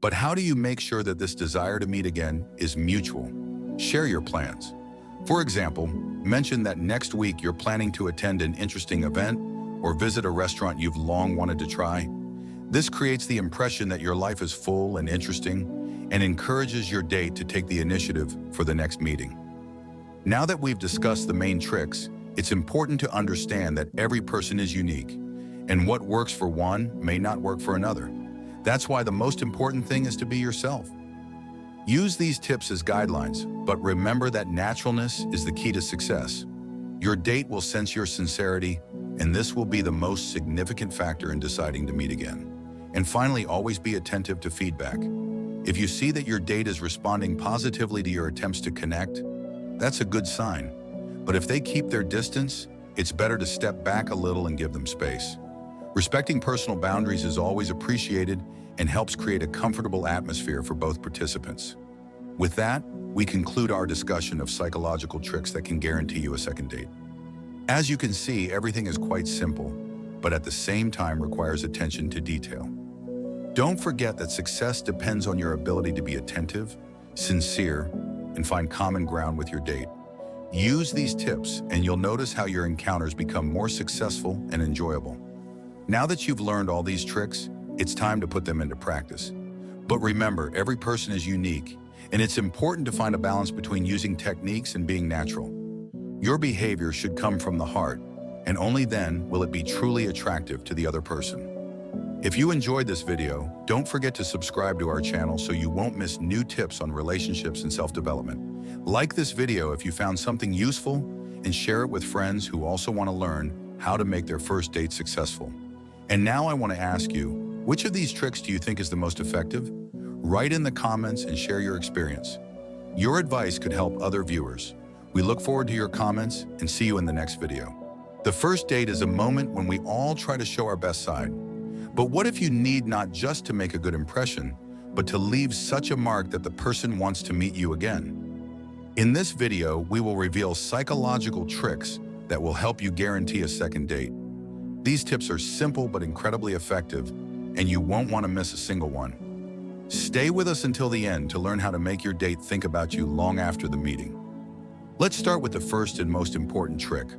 But how do you make sure that this desire to meet again is mutual? Share your plans. For example, mention that next week you're planning to attend an interesting event or visit a restaurant you've long wanted to try. This creates the impression that your life is full and interesting and encourages your date to take the initiative for the next meeting. Now that we've discussed the main tricks, it's important to understand that every person is unique, and what works for one may not work for another. That's why the most important thing is to be yourself. Use these tips as guidelines, but remember that naturalness is the key to success. Your date will sense your sincerity, and this will be the most significant factor in deciding to meet again. And finally, always be attentive to feedback. If you see that your date is responding positively to your attempts to connect, that's a good sign. But if they keep their distance, it's better to step back a little and give them space. Respecting personal boundaries is always appreciated and helps create a comfortable atmosphere for both participants. With that, we conclude our discussion of psychological tricks that can guarantee you a second date. As you can see, everything is quite simple, but at the same time requires attention to detail. Don't forget that success depends on your ability to be attentive, sincere, and find common ground with your date. Use these tips and you'll notice how your encounters become more successful and enjoyable. Now that you've learned all these tricks, it's time to put them into practice. But remember, every person is unique, and it's important to find a balance between using techniques and being natural. Your behavior should come from the heart, and only then will it be truly attractive to the other person. If you enjoyed this video, don't forget to subscribe to our channel so you won't miss new tips on relationships and self-development. Like this video if you found something useful, and share it with friends who also want to learn how to make their first date successful. And now I want to ask you, which of these tricks do you think is the most effective? Write in the comments and share your experience. Your advice could help other viewers. We look forward to your comments and see you in the next video. The first date is a moment when we all try to show our best side. But what if you need not just to make a good impression, but to leave such a mark that the person wants to meet you again? In this video, we will reveal psychological tricks that will help you guarantee a second date. These tips are simple but incredibly effective, and you won't want to miss a single one. Stay with us until the end to learn how to make your date think about you long after the meeting. Let's start with the first and most important trick,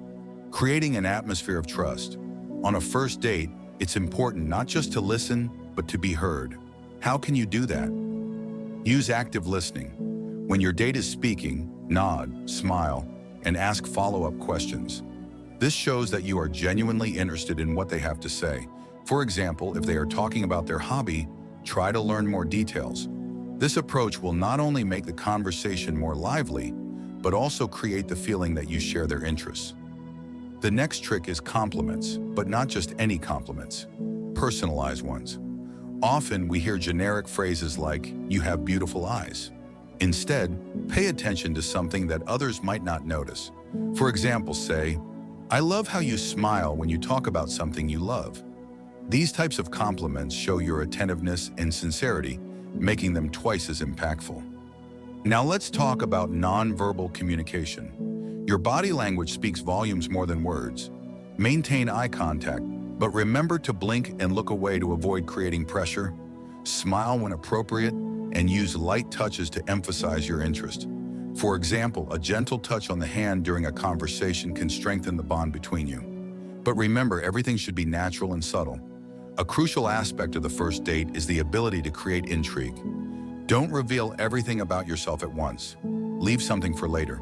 creating an atmosphere of trust. On a first date, it's important not just to listen, but to be heard. How can you do that? Use active listening. When your date is speaking, nod, smile, and ask follow-up questions. This shows that you are genuinely interested in what they have to say. For example, if they are talking about their hobby, try to learn more details. This approach will not only make the conversation more lively, but also create the feeling that you share their interests. The next trick is compliments, but not just any compliments, personalized ones. Often we hear generic phrases like, "You have beautiful eyes." Instead, pay attention to something that others might not notice. For example, say, "I love how you smile when you talk about something you love." These types of compliments show your attentiveness and sincerity, making them twice as impactful. Now let's talk about nonverbal communication. Your body language speaks volumes more than words. Maintain eye contact, but remember to blink and look away to avoid creating pressure. Smile when appropriate, and use light touches to emphasize your interest. For example, a gentle touch on the hand during a conversation can strengthen the bond between you. But remember, everything should be natural and subtle. A crucial aspect of the first date is the ability to create intrigue. Don't reveal everything about yourself at once. Leave something for later.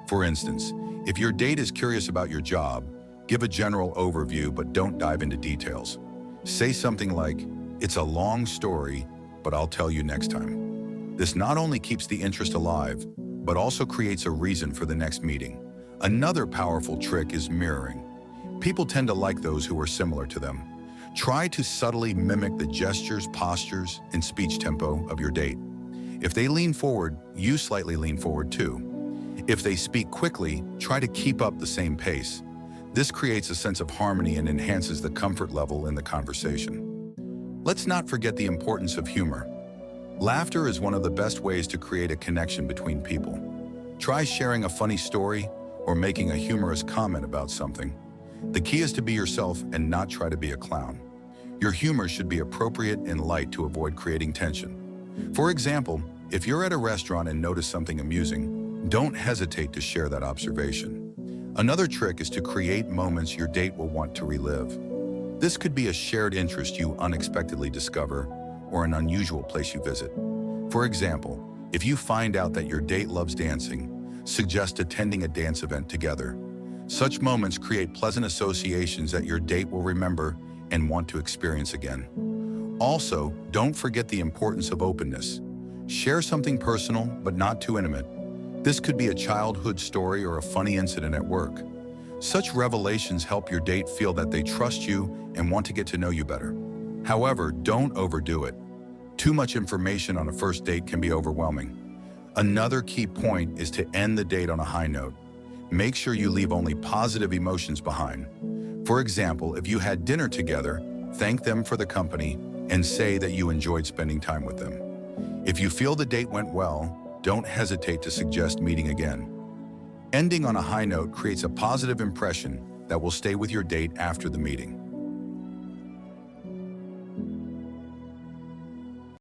For instance, if your date is curious about your job, give a general overview but don't dive into details. Say something like, "It's a long story, but I'll tell you next time." This not only keeps the interest alive, but also creates a reason for the next meeting. Another powerful trick is mirroring. People tend to like those who are similar to them. Try to subtly mimic the gestures, postures, and speech tempo of your date. If they lean forward, you slightly lean forward too. If they speak quickly, try to keep up the same pace. This creates a sense of harmony and enhances the comfort level in the conversation. Let's not forget the importance of humor. Laughter is one of the best ways to create a connection between people. Try sharing a funny story or making a humorous comment about something. The key is to be yourself and not try to be a clown. Your humor should be appropriate and light to avoid creating tension. For example, if you're at a restaurant and notice something amusing, don't hesitate to share that observation. Another trick is to create moments your date will want to relive. This could be a shared interest you unexpectedly discover or an unusual place you visit. For example, if you find out that your date loves dancing, suggest attending a dance event together. Such moments create pleasant associations that your date will remember and want to experience again. Also, don't forget the importance of openness. Share something personal, but not too intimate. This could be a childhood story or a funny incident at work. Such revelations help your date feel that they trust you and want to get to know you better. However, don't overdo it. Too much information on a first date can be overwhelming. Another key point is to end the date on a high note. Make sure you leave only positive emotions behind. For example, if you had dinner together, thank them for the company and say that you enjoyed spending time with them. If you feel the date went well, don't hesitate to suggest meeting again. Ending on a high note creates a positive impression that will stay with your date after the meeting.